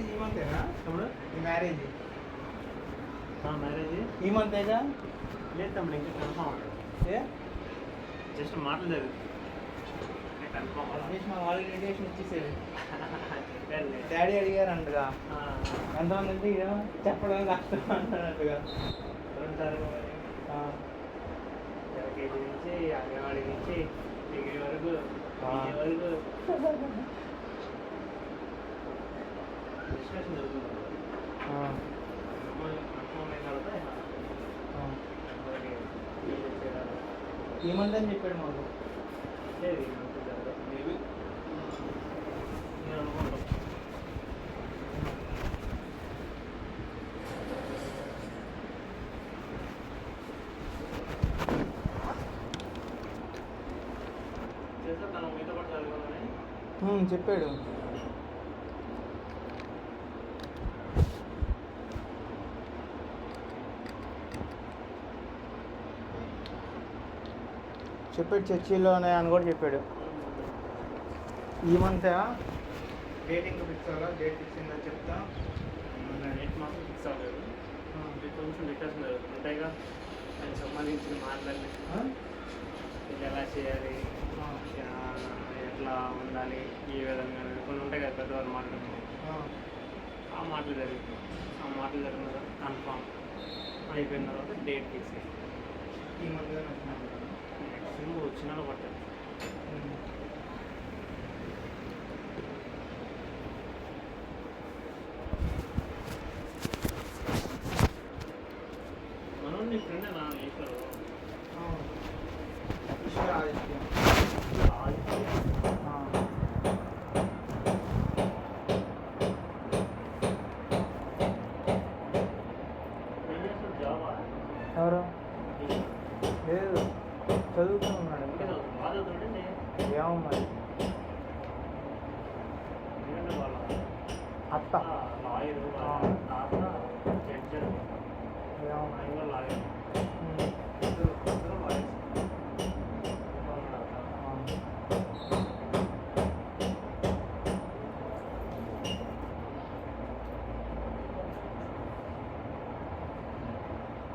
Marriage ఈ మంతేనా తమ్ముడు? ఈ మ్యారేజ్ మ్యారేజ్ ఈ మంతేగా? లేదు తమ్ముడు, ఇంకా కన్ఫామ్ ఏ జస్ట్ మాటలు జరుగు కన్ఫామ్ మా వాళ్ళకి ఇన్విటేషన్ ఇచ్చేసేది. చెప్పారు. డాడీ అడిగారంటగా ఎంతమంది అంటే ఇదేమో చెప్పడం కష్టం అంటున్నట్టుగా. ఎల్కేజీ నుంచి అంగన్వాడీ నుంచి డిగ్రీ వరకు డిస్కషన్ జరుగుతుంది. కన్ఫామ్ అయిన తర్వాత ఈ మంత్ అని చెప్పాడు మాకు. లేదు ఈ మంత్ జరగదు మేబీ నేను అనుకుంటాం. చేస్తా తను మీతో పాటు చదువుకోవాలని చెప్పాడు. చర్చిలోనే అని కూడా చెప్పాడు. ఈ మంత్ డేటింగ్ ఫిక్స్ అవ్వాలా? డేట్ ఫిక్స్ అయిందని చెప్తా. డేట్ మాత్రం ఫిక్స్ అవ్వలేదు. కొంచెం డిస్కషన్ ఉంటాయిగా దానికి సంబంధించిన మాట్లాడి ఇది ఎలా చేయాలి, ఎట్లా ఉండాలి, ఈ విధంగా కొన్ని ఉంటాయి కదా పెద్దవాళ్ళు మాట్లాడుతుంది. ఆ మాటలు జరిగింది. ఆ మాటలు జరిగిన తర్వాత కన్ఫామ్ అయిపోయిన తర్వాత డేట్ ఫిక్స్ అయ్యింది. ఈ మంత్ మ్యాక్సిమం వచ్చిన పట్టాలి. మనం నీ ఫ్రెండ్ నా ఈశ్వరు జాబా ఎవరు? లేదు, చదువుతున్నాడు. బాగా ఏమో మరి. వాళ్ళ అత్త లాయరు తాత జడ్జి ఏమో ఆయన కూడా లాయర్.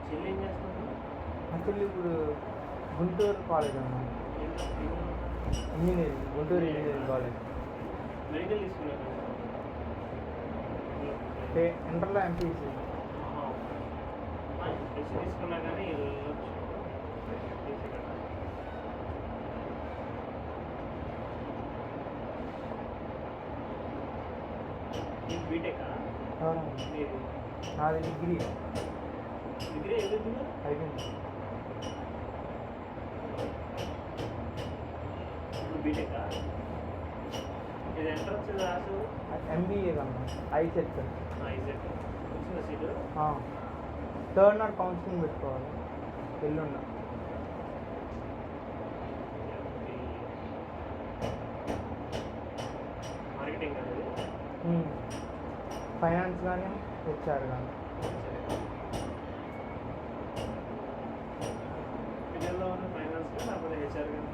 చెల్లి ఏం చేస్తున్నారు? యాక్చువల్లీ ఇప్పుడు గుంటూరు కాలేజ్ అన్నమాట. Engineering, Guntur engineering college. Medical తీసుకున్నారు. ఇంటర్లో ఎంపీసీ. తీసుకున్నా కానీ వెళ్ళొచ్చు. బీటెకా? నాది డిగ్రీ. డిగ్రీ అయిపోయింది. అయిపోయింది. ఇప్పుడు బీటెకా? ఇది ఎంట్రన్స్ రాసు ఎంబీఏ కన్నా ఐసెట్. ఐసెట్ వచ్చిన సీటు. థర్డ్ నాట్ కౌన్సిలింగ్ పెట్టుకోవాలి. ఎల్లుండ మార్కెటింగ్ అనేది ఫైనాన్స్ కానీ హెచ్ఆర్ కానీ. పిల్లల్లో ఉన్న ఫైనాన్స్ కానీ లేకపోతే హెచ్ఆర్ కానీ?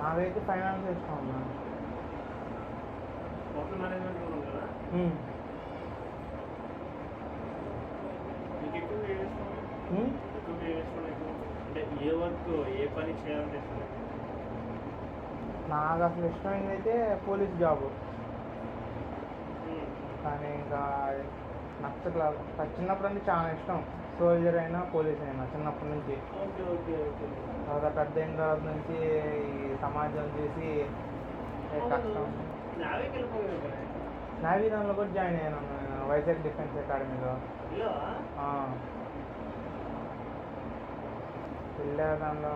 నాకైతే ఫైనాన్స్ ఇష్టం ఉన్నా. హోటల్ మేనేజ్మెంట్ కూడా ఉంది కదా? మీకు ఎక్కువ అంటే ఏ వర్క్ ఏ పని చేయాలంటే ఇష్టం? నాకు అసలు ఇష్టమైంది అయితే పోలీస్ జాబ్. కానీ ఇంకా నచ్చట్లా. చిన్నప్పటి నుంచి చాలా ఇష్టం. సోల్జర్ అయినా పోలీస్ అయినా చిన్నప్పటి నుంచి. Okay okay okay. తర్వాత పెద్ద అయిన తర్వాత నుంచి ఈ సమాజం చూసి కష్టం. నేవీ దానిలో కూడా జాయిన్ అయ్యాను, వైజాగ్ డిఫెన్స్ అకాడమీలో. వెళ్ళా దానిలో.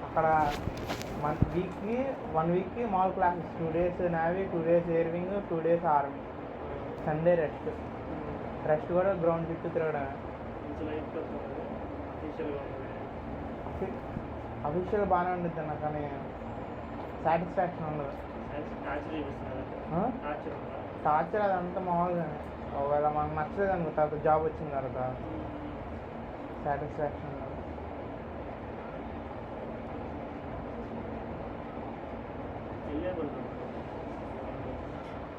అక్కడ వీక్కి 1 వీక్కి మామూలు classes, 2 days navy, 2 days air wing, 2 days army. Sunday rest కూడా గ్రౌండ్ చుట్టూ తిరగడమే. అఫీషియల్ బాగానే ఉంటుంది అన్న, కానీ సాటిస్ఫాక్షన్ ఉండదు. టార్చర్ అదంతా మామూలుగానే. ఒకవేళ మనకు నచ్చలేదు అనుకో, తర్వాత జాబ్ వచ్చిన తర్వాత సాటిస్ఫాక్షన్ ఉండదు.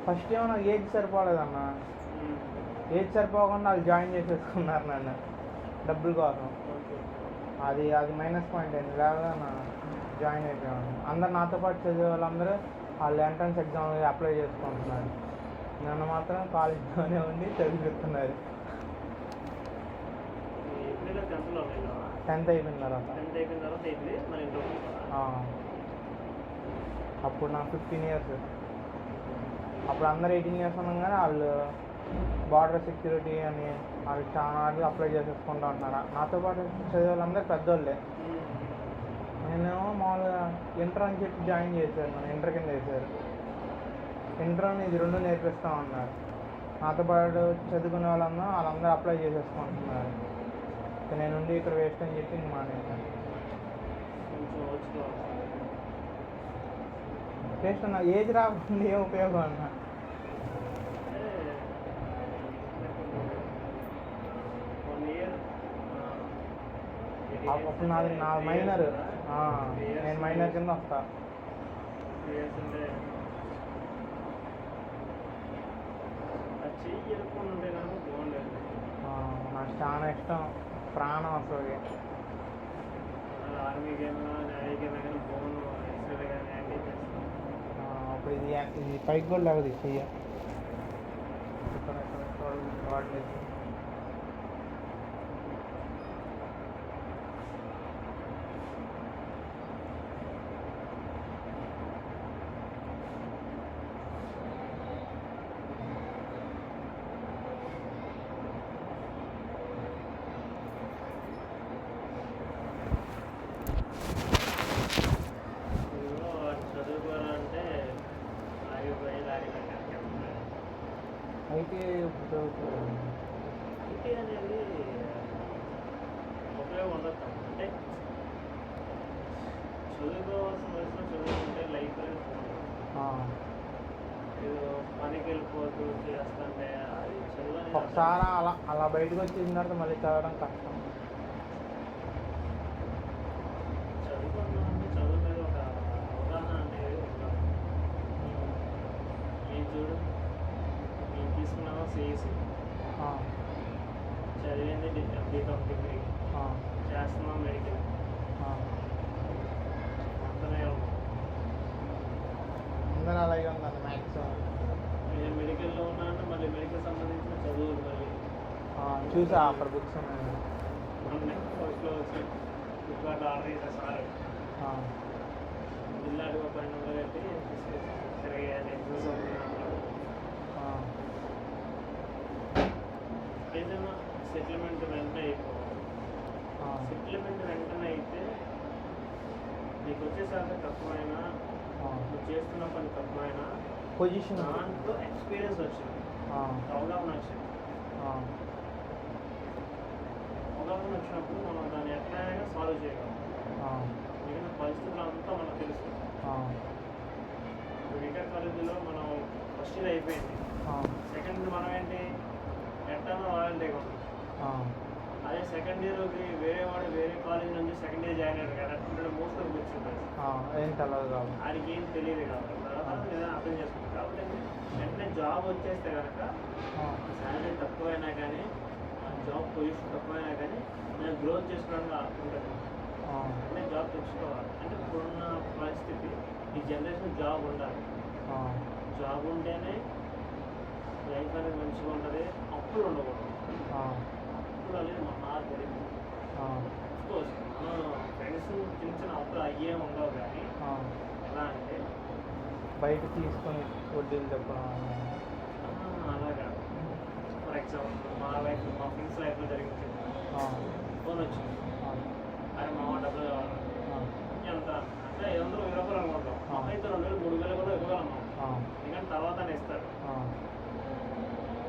ఫస్ట్ ఏమో నాకు ఏజ్ సరిపోలేదన్న. ఏజ్ సరిపోకుండా వాళ్ళు జాయిన్ చేసేసుకున్నారు నన్ను డబ్బుల కోసం. అది మైనస్ పాయింట్ అయింది. లేదా జాయిన్ అయిపోయాను. అందరు నాతో పాటు చదివే వాళ్ళందరూ వాళ్ళు ఎంట్రన్స్ ఎగ్జామ్ అప్లై చేసుకుంటున్నారు. నన్ను మాత్రం కాలేజ్లోనే ఉండి చదివిస్తున్నారు. 10th అయిపోయిన తర్వాత. అప్పుడు నాకు 15 years. అప్పుడు అందరు 18 years ఉన్నాం కానీ వాళ్ళు బార్డర్ సెక్యూరిటీ అని వాళ్ళు చాలా వాటికి అప్లై చేసేసుకుంటూ ఉంటున్నారు. నాతో పాటు చదివే వాళ్ళందరూ పెద్దోళ్ళే. నేనేమో మామూలుగా ఇంటర్ అని చెప్పి జాయిన్ చేశారు. నన్ను ఇంటర్ కింద వేశారు. ఇంటర్ అని ఇది 2 నేర్పిస్తామన్నారు. నాతో పాటు చదువుకునే వాళ్ళందరూ అప్లై చేసేసుకుంటున్నారు. నేను ఉండి ఇక్కడ వేస్ట్ అని చెప్పి ఇంక మానేసాను. వేస్ట్ అన్న. ఏజ్ రాకుండా ఏం ఉపయోగం అన్న. అప్పుడు నా మైనర్. నేను మైనర్ కింద వస్తా. నాకు చాలా ఇష్టం, ప్రాణం వస్తుంది. అప్పుడు ఇది పైకి కూడా లేవదు చెయ్య. అయితే అనేది ఉపయోగం ఉండదు. అంటే చదువుకోవాల్సిన వయసులో చదువుకుంటే లైఫ్ పనికి వెళ్ళిపోతూ చేస్తుంటే అది చదువు ఒకసారి అలా బయటకు వచ్చేసిన తర్వాత మళ్ళీ చదవడం కష్టం. చదువుకున్నామంటే చదువు మీద ఒక అవగాహన అనేది ఉండాలి. నేను చూడు, నేను తీసుకున్నాను సిఎస్సి, చదివింది బీకామ్ డిగ్రీ, చేస్తున్నాం మెడికల్. అందరూ అలాగే ఉందండి మ్యాక్సిమం. నేను మెడికల్లో ఉన్నా అంటే మళ్ళీ మెడికల్ సంబంధించిన చదువులు మళ్ళీ చూసా అక్కడ బుక్స్ ఉన్నాయి. ఫస్ట్లో వచ్చి ఫ్లిప్కార్ట్లో ఆర్డర్ చేసా సార్ బిల్లాడు ఒక 1200 పెట్టి తిరిగేయాలి. ఎగ్జామ్స్ అవుతున్నాను. ఏదైనా సెటిల్మెంట్ వెంటనే అయిపోవాలి. సెటిల్మెంట్ వెంటనే అయితే నీకు వచ్చేసరికి తక్కువైనా, నువ్వు చేస్తున్న పని తక్కువైనా పొజిషన్ దాంట్లో ఎక్స్పీరియన్స్ వచ్చింది, అవగాహన వచ్చింది. అవగాహన వచ్చినప్పుడు మనం దాన్ని ఎట్లయినా సాల్వ్ చేయగలం. మిగిలిన పరిస్థితులు అంతా మనకు తెలుసు. వికాస్ కాలేజీలో మనం ఫస్ట్ ఇయర్ అయిపోయింది, సెకండ్ ఇయర్ మనం ఏంటి ఎట్టానో రాయాలంటే అదే సెకండ్ ఇయర్కి వేరే కాలేజ్ నుంచి సెకండ్ ఇయర్ జాయిన్ అయ్యారు కదా, అట్లా మోస్ట్ ఆఫ్ వచ్చింది. ఏం తెలియదు కాబట్టి ఆయనకి ఏం తెలియదు కాబట్టి ఏదైనా అర్థం చేసుకుంటాం. కాబట్టి వెంటనే జాబ్ వచ్చేస్తే కనుక శాలరీ తక్కువైనా కానీ, జాబ్ పొజిషన్ తక్కువైనా కానీ నేను గ్రోత్ చేసుకోవడానికి ఉంటుంది. అంటే జాబ్ తెచ్చుకోవాలి. అంటే ఇప్పుడున్న పరిస్థితి, ఈ జనరేషన్ జాబ్ ఉండాలి. జాబ్ ఉంటేనే లైఫ్ అనేది మంచిగా ఉంటుంది. అప్పులు ఉండకూడదు. అప్పులు అనేది మన తెలియదు. అఫ్కోర్స్ మనం ఫ్రెండ్స్ చిన్న చిన్న అప్పులు అయ్యే ఉండవు కానీ ఎలా అంటే బయట తీసుకొని వడ్డీలు చెప్పడం అలాగా. ఫర్ ఎగ్జాంపుల్ మా ఫ్రెండ్స్ లైఫ్లో జరిగింది. ఫోన్ వచ్చింది, అరే మా డబ్బులు కావాలి, ఎంత అంటే 500 రూపాయలు అనుకుంటాం. అయితే 2000 3000 కూడా ఇవ్వగలన్నాం. ఎందుకంటే తర్వాత ఇస్తారు.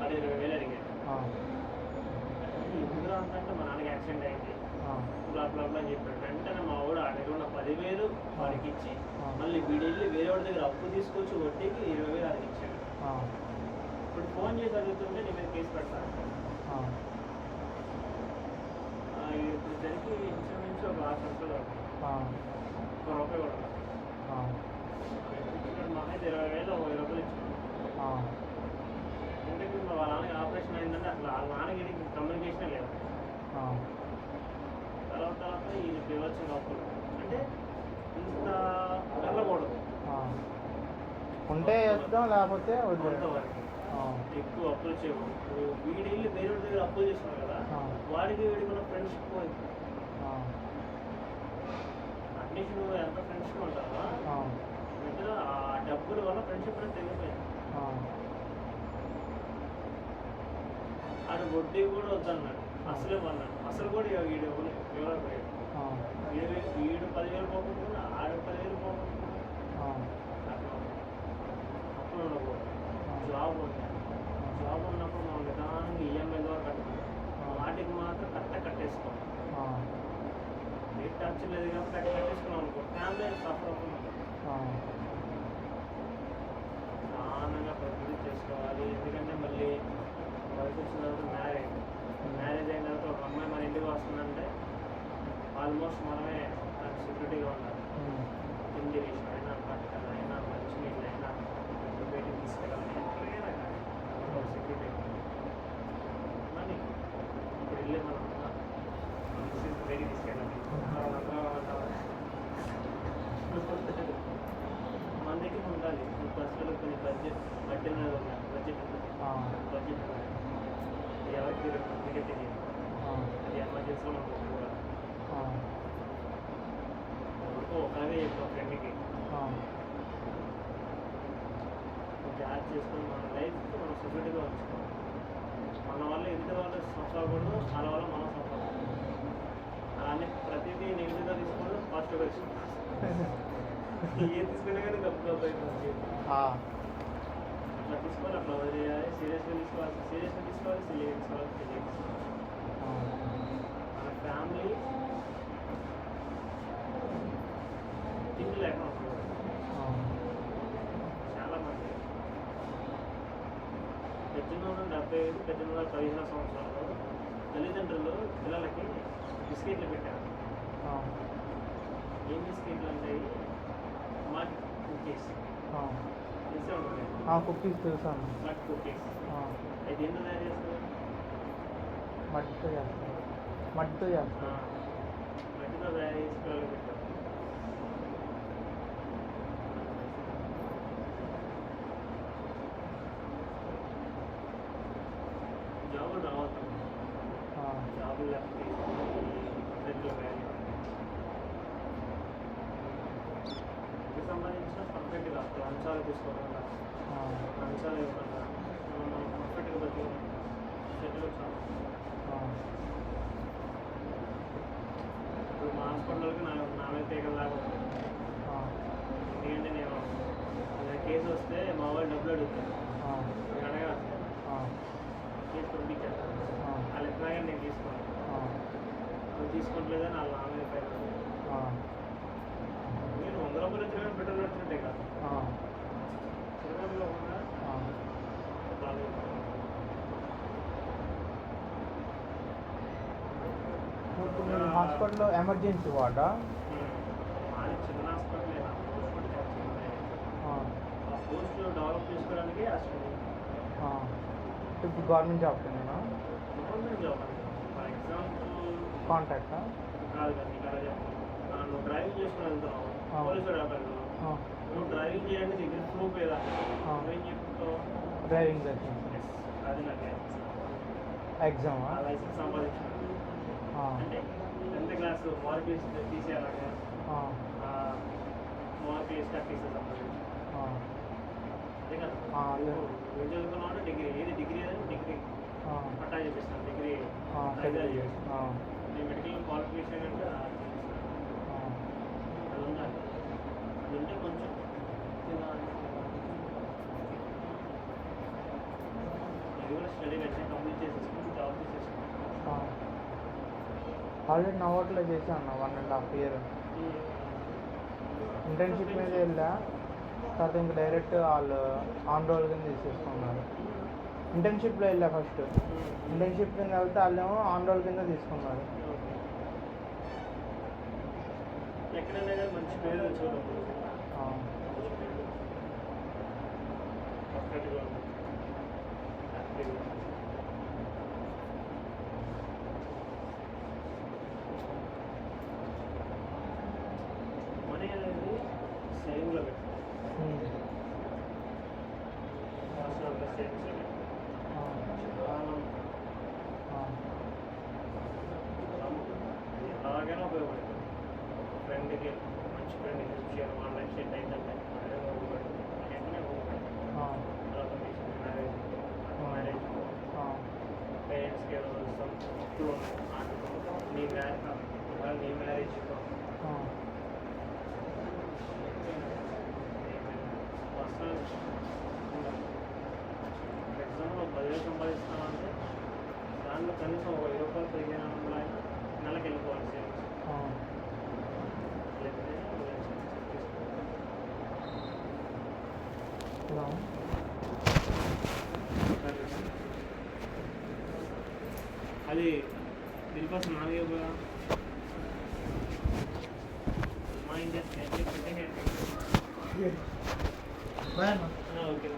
అది 20,000 అడిగాడు. ఎందుకు అంటే మా నాన్నకి యాక్సిడెంట్ అయింది, బ్లాక్ అని చెప్పాడు. వెంటనే మా వాడు అడిగిన 10,000 వాడికి ఇచ్చి మళ్ళీ వీడెళ్ళి వేరే వాడి దగ్గర అప్పు తీసుకొచ్చి వడ్డీకి 20,000 వాడికి ఇచ్చాడు. ఇప్పుడు ఫోన్ చేసి అడుగుతుంటే నీ మీద కేసు పెడతాను. ఇప్పుడు జరిగి ఇంచుమించు ఒక 6 సంవత్సరాలు ₹1 కూడా మా అయితే 20,000 20 రూపాయలు ఇచ్చాను. అంటే ఇప్పుడు వాళ్ళ నాన్నకి ఆపరేషన్ అయిందంటే అసలు వాళ్ళ నాన్నకి కమ్యూనికేషన్ లేదు. తర్వాత ఈ బీభత్సంగా అప్పులు అంటే ఇంత వెళ్ళకూడదు. ఉంటే చేస్తాం, లేకపోతే కొంతవరకు ఎక్కువ అప్పులు చేయకూడదు. వీడి ఇల్లు వేరే దగ్గర అప్పులు చేస్తున్నారు కదా, వాడికి వీడికి ఉన్న ఫ్రెండ్షిప్ పోయింది. అట్లీస్ట్ నువ్వు ఎంత ఫ్రెండ్షిప్ ఉంటావా ఇద్దరు ఆ డబ్బుల వల్ల ఫ్రెండ్షిప్ అనేది తెగిపోయింది. ఆడు వడ్డీ కూడా వద్దన్నాడు, అసలే అన్నాడు. అసలు కూడా వీడు వివరాలు పోయాడు. వీడు 10,000 పోకుండా ఆడు 10,000 పోకుండా అట్లా అప్పుడు ఉండకూడదు. జాబ్ ఉంటాయి, జాబ్ ఉన్నప్పుడు మనం నిదానంగా ఈఎంఐ ద్వారా కట్టుకుంటాం. వాటికి మాత్రం కట్టేసుకోవాలి. రేట్ ఖర్చు లేదు కాబట్టి కట్టేసుకున్నాం అనుకో, ఫ్యామిలీ సఫర్ అవుతుంది. నిదానంగా ప్రతిదీ చేసుకోవాలి. ఎందుకంటే మళ్ళీ వయసు వచ్చిన తర్వాత మ్యారేజ్ అయిన తర్వాత ఒక అమ్మాయి మన ఇంటికి వస్తుందంటే ఆల్మోస్ట్ మనమే దానికి సెక్యూరిటీగా ఉండాలి. తిండి విషయం అయినా, బట్టలు అయినా, మంచినీళ్ళు అయినా, బయటికి తీసుకెళ్ళాలి, ఎక్కడైనా కానీ సెక్యూరిటీ మనీ. ఇప్పుడు వెళ్ళి మనం బయటికి తీసుకెళ్ళాలి, మన దగ్గర ఉండాలి. బస్సులో కొన్ని బడ్జెట్ ఉండాలి, బడ్జెట్ ఉండాలి. ఎవరికి టికెట్ తెలియదు, అది ఎమర్జెన్సీలో ఉంటుంది కూడా. ఒకలాగే చెప్తాం ఫ్రెండ్కి, జాబ్ చేసుకొని మన లైఫ్కి మనం సెక్యూరిటీగా ఉంచుకోవాలి. మన వల్ల ఎదుటి వాళ్ళు సఫర్ అవ్వకూడదు, వాళ్ళ వల్ల మనం సఫర్ అవ్వకూడదు. అలానే ప్రతిదీ నెగిటివ్గా తీసుకోవడం, పాజిటివ్గా తీసుకోవాలి. ఏం తీసుకున్నా కానీ గబ్బు అవుతుంది. అట్లా తీసుకోవాలి, అట్లా వదిలేయాలి. సీరియస్గా తీసుకోవాలి, సిలిగా తీసుకోవాలి, సిలిగా తీసుకోవాలి. మన ఫ్యామిలీ తిండి లేకుండా చాలామంది పెద్దనూరు 75, పెద్దనూరు 15 సంవత్సరాలు తల్లిదండ్రులు పిల్లలకి బిస్కెట్లు పెట్టారు. ఏం బిస్కెట్లు అంటే మడ్ కుకీస్ తెలిసే ఉంటుంది. కుకీస్ తెలుసాను. మడ్ కుకీస్ అది ఎందుకు తయారు చేస్తారు? మట్టితో చేస్తారు. మట్టితో తయారు చేసి పిల్లలకి పెట్టారు. జాబులు రావద్దు, జాబులు లేకపోతే సంబంధించిన పర్ఫెక్ట్గా లంచాలు తీసుకోకుండా, లంచాలు ఇవ్వకుండా మనం పర్ఫెక్ట్గా బతుకు సెటిల్ వచ్చాము. ఇప్పుడు మా హాస్పిటల్కి నా మీద తీగలాగా ఉంది. ఎందుకంటే నేను కేసు వస్తే మా వాళ్ళు డబ్బులు అడుగుతాను, నేను అడగాలి. కేసు పంపించాను, వాళ్ళు ఎట్లాగే నేను తీసుకోవాలి. నువ్వు తీసుకుంటలేదని వాళ్ళు నా మీద పైన నేను 100 రూపాయలు వచ్చిన పెట్రోల్ వచ్చినట్టే కాదు, చిరునవ్వులో కూడా హాస్పిటల్లో ఎమర్జెన్సీ వార్డా? మాది చిన్న హాస్పిటల్, ఆ పోస్ట్ డెవలప్ చేసుకోవడానికి ఇప్పుడు గవర్నమెంట్ జాబ్ కిందనా? గవర్నమెంట్ జాబ్ అండి. ఫర్ ఎగ్జాంపుల్ కాంట్రాక్టా? కాదు కదా, నీకు అలా చెప్తాను. నువ్వు డ్రైవింగ్ చేసుకుని వెళ్తున్నావు, పోలీసు వ్యాపారంలో నువ్వు డ్రైవింగ్ చేయడానికి దగ్గర ప్రూఫ్ ఏదా? నువ్వేం చెప్తావు? Driving licence. అది నాకు ఎగ్జామా? లైసెన్స్ సంపాదించాను అంటే 10th క్లాస్ మార్కులు తీసేయాలగా, మార్కులు కట్టేస్తే సంపాదించాను. అదే కదా, ఏం చదువుకున్నావు అంటే డిగ్రీ. ఏది డిగ్రీ ఏదంటే డిగ్రీ పట్టా చేపిస్తాను, డిగ్రీ నేను మెడికల్ క్వాలిఫికేషన్ అంటే అది ఉండాలి. అది ఉంటే కొంచెం ఇది కూడా స్టడీ వచ్చి కంప్లీట్ చేసేసుకుని జాబ్ చేసేసుకున్నాను. ఆల్రెడీ నోట్లో చేశాను 1.5 year. ఇంటర్న్షిప్ మీద వెళ్ళా, తర్వాత ఇంకా డైరెక్ట్ వాళ్ళు ఆన్ రోల్ కింద తీసేసుకున్నారు. ఇంటర్న్షిప్లో వెళ్ళా ఫస్ట్, ఇంటర్న్షిప్ కింద వెళ్తే వాళ్ళేమో ఆన్ రోల్ కింద తీసుకున్నారు. ఎక్కడైనా మంచి పేరు తెచ్చుకోవడం, హ్యాపీగా ఉంది. మనీ అనేది సేవింగ్లో పెట్టాలి. పర్సనల్గా సేవింగ్స్లో పెట్టాలి. అలాగైనా ఉపయోగపడుతుంది. ఫ్రెండ్కి మంచి ఫ్రెండ్ హెల్ప్ చేయాలి, వాళ్ళ లైఫ్ సెట్ అయిందంటే అదే ఉపయోగపడుతుంది. వెంటనే ఉపయోగపడుతుంది. తర్వాత మ్యారేజ్ పేరెంట్స్కి ఏదో అప్పులు ఉన్నాయి, నీ మ్యారేజ్ పర్సనల్ ఎగ్జాంపుల్ 10,000 సంపాదిస్తామంటే దాంట్లో కనీసం ఒక 10 రూపాయలు 1500 అయినా నెలకి వెళ్ళిపోవాలి సేవింగ్స్. అది దిల్పాస్ నాలుగే మా ఇండియా ఓకే.